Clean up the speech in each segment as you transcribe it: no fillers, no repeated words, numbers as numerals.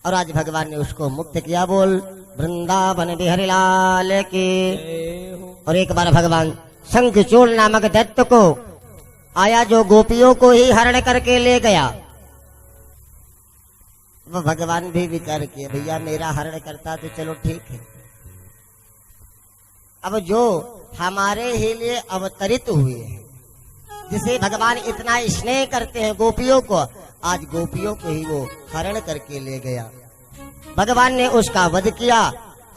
और आज भगवान ने उसको मुक्त किया। बोल वृंदावन बिहारी लाल की। और एक बार भगवान शंखचूड़ नामक दैत्य को आया जो गोपियों को ही हरण करके ले गया। वो भगवान भी विचार किए भैया मेरा हरण करता तो चलो ठीक है, अब जो हमारे ही लिए अवतरित हुए हैं, जिसे भगवान इतना स्नेह करते हैं गोपियों को, आज गोपियों को ही वो हरण करके ले गया। भगवान ने उसका वध किया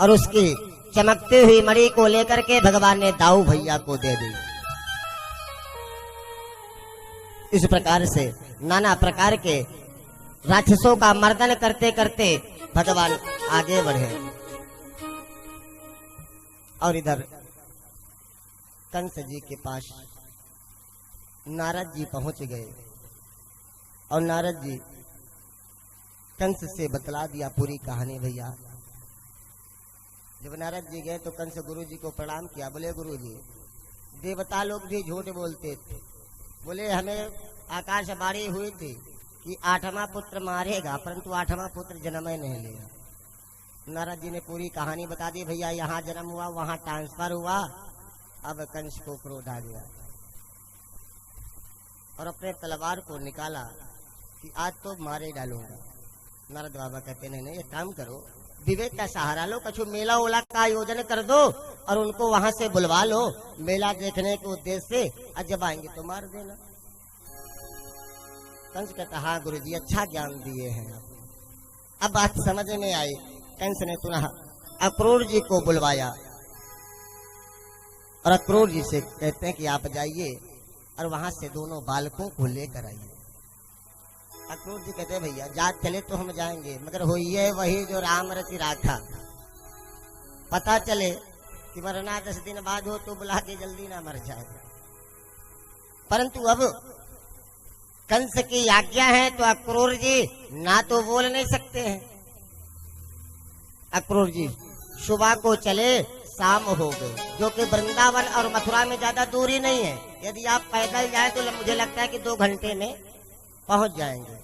और उसकी चमकती हुई मणि को लेकर के भगवान ने दाऊ भैया को दे दी। इस प्रकार से नाना प्रकार के राक्षसों का मर्दन करते करते भगवान आगे बढ़े। और इधर कंस जी के पास नारद जी पहुंच गए और नारद जी कंस से बतला दिया पूरी कहानी। भैया जब नारद जी गए तो कंस गुरु जी को प्रणाम किया। बोले गुरु जी देवता लोग भी झूठ बोलते थे, बोले हमें आकाशवाणी हुई थी कि 8वां पुत्र मारेगा, परंतु 8वां पुत्र जन्म ही नहीं लिया। नारद जी ने पूरी कहानी बता दी। भैया यहाँ जन्म हुआ, वहां ट्रांसफर हुआ। अब कंस को क्रोध आ गया और अपने तलवार को निकाला कि आज तो मारे डालूंगा। नारद बाबा कहते नहीं नहीं, एक काम करो, विवेक का सहारा लो, कछु मेला ओला का आयोजन कर दो और उनको वहां से बुलवा लो मेला देखने के उद्देश्य से, और जब आएंगे तो मार देना। कंस कहता हाँ गुरु जी अच्छा ज्ञान दिए हैं। अब बात समझ में आई। कंस ने पुनः अक्रूर जी को बुलवाया और अक्रूर जी से कहते हैं कि आप जाइए और वहां से दोनों बालकों को लेकर आइए। अक्रूर जी कहते हैं भैया जा चले तो हम जाएंगे, मगर होइए वही जो राम रचि राखा। पता चले कि मरना 10 दिन बाद हो तो बुला के जल्दी ना मर जाए। परंतु अब कंस की आज्ञा है तो अक्रूर जी ना तो बोल नहीं सकते हैं। अक्रूर जी सुबह को चले, शाम हो गए, जो कि वृंदावन और मथुरा में ज्यादा दूरी नहीं है। यदि आप पैदल जाएं तो मुझे लगता है कि 2 घंटे में पहुंच जाएंगे।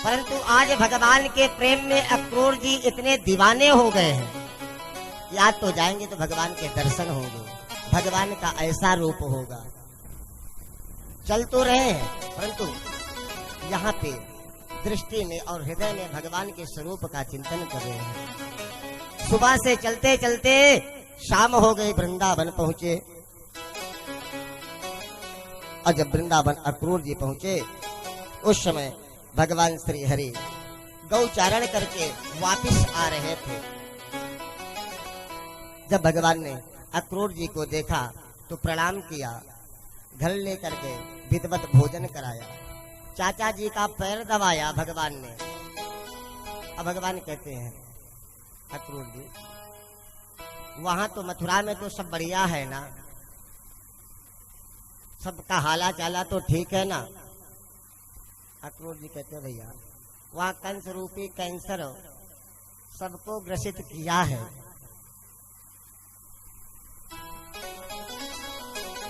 परंतु आज भगवान के प्रेम में अक्रूर जी इतने दीवाने हो गए हैं कि आज तो जाएंगे तो भगवान के दर्शन होंगे, भगवान का ऐसा रूप होगा। चल तो रहे हैं परंतु यहाँ पे दृष्टि में और हृदय में भगवान के स्वरूप का चिंतन कर रहे हैं। सुबह से चलते चलते शाम हो गई, वृंदावन पहुंचे। और जब वृंदावन अक्रूर जी पहुंचे उस समय भगवान श्री हरि गौचारण करके वापिस आ रहे थे। जब भगवान ने अक्रूर जी को देखा तो प्रणाम किया, घर लेकर के विधिवत भोजन कराया, चाचा जी का पैर दबाया भगवान ने। अब भगवान कहते हैं अक्रूर जी वहां तो मथुरा में तो सब बढ़िया है ना, सबका हाला चाला तो ठीक है ना। अक्रूर जी कहते हैं भैया वहां कंस रूपी कैंसर सबको ग्रसित किया है।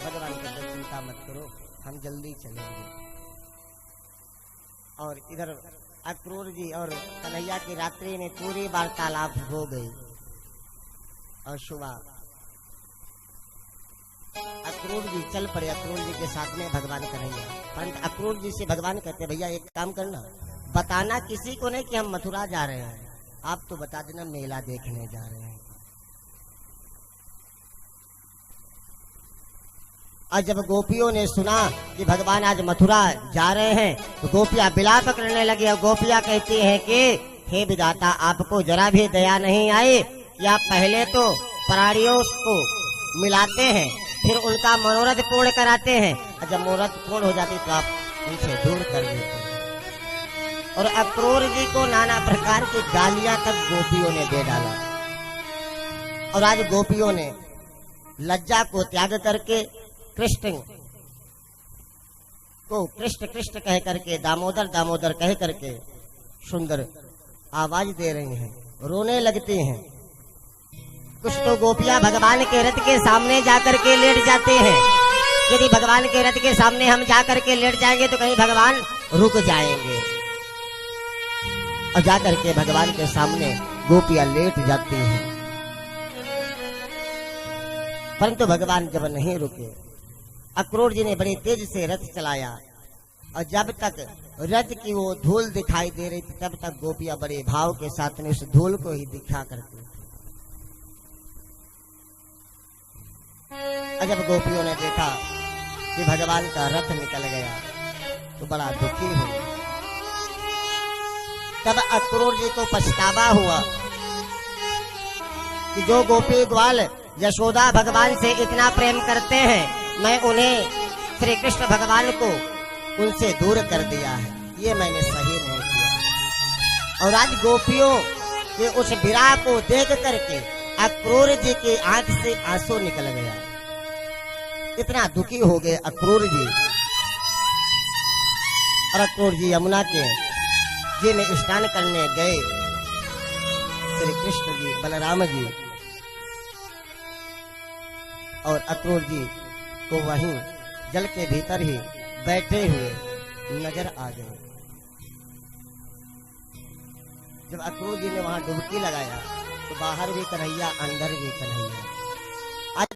भगवान कहते चिंता मत करो, हम जल्दी चलेंगे। और इधर अक्रूर जी और कन्हैया की रात्रि में पूरी वार्तालाप हो गई और सुबह अक्रूर जी चल पड़े अक्रूर जी के साथ में भगवान कन्हैया। परंतु अक्रूर जी से भगवान कहते भैया एक काम करना, बताना किसी को नहीं कि हम मथुरा जा रहे हैं, आप तो बता देना मेला देखने जा रहे हैं। और जब गोपियों ने सुना कि भगवान आज मथुरा जा रहे हैं तो गोपियां विलाप करने लगी। और गोपियां कहती हैं कि हे विधाता आपको जरा भी दया नहीं आई कि आप पहले तो प्राणियों को मिलाते हैं फिर उनका मनोरथ पूर्ण कराते हैं, और जब मनोरथ पूर्ण हो जाती तो आप उनसे दूर कर देते हैं। और अक्रूर जी को नाना प्रकार की गालियां तक गोपियों ने दे डाला। और आज गोपियों ने लज्जा को त्याग करके कृष्ण को कृष्ण कृष्ण कह करके, दामोदर दामोदर कह करके सुंदर आवाज दे रही हैं, रोने लगती हैं। कुछ तो गोपियां भगवान के रथ के सामने जाकर के लेट जाते हैं। यदि भगवान के रथ के सामने हम जाकर के लेट जाएंगे तो कहीं भगवान रुक जाएंगे। और जाकर के भगवान के सामने गोपियां लेट जाती हैं। परंतु भगवान जब नहीं रुके, अक्रूर जी ने बड़ी तेज से रथ चलाया और जब तक रथ की वो धूल दिखाई दे रही थी तब तक गोपियां बड़े भाव के साथ में उस धूल को ही दिखा करती थी। और जब गोपियों ने देखा कि भगवान का रथ निकल गया तो बड़ा दुखी हुआ। तब अक्रूर जी को पछतावा हुआ कि जो गोपी ग्वाल यशोदा भगवान से इतना प्रेम करते हैं, मैं उन्हें श्री कृष्ण भगवान को उनसे दूर कर दिया है, ये मैंने सही नहीं किया। और आज गोपियों के उस विरह को देख करके अक्रूर जी की आंख से आंसू निकल गया। इतना दुखी हो गए अक्रूर जी। और अक्रूर जी यमुना के जी में स्नान करने गए। श्री कृष्ण जी, बलराम जी और अक्रूर जी को वहीं जल के भीतर ही बैठे हुए नजर आ गए। जब अक्रूर जी ने वहां डुबकी लगाया तो बाहर भी कन्हैया, अंदर भी कन्हैया।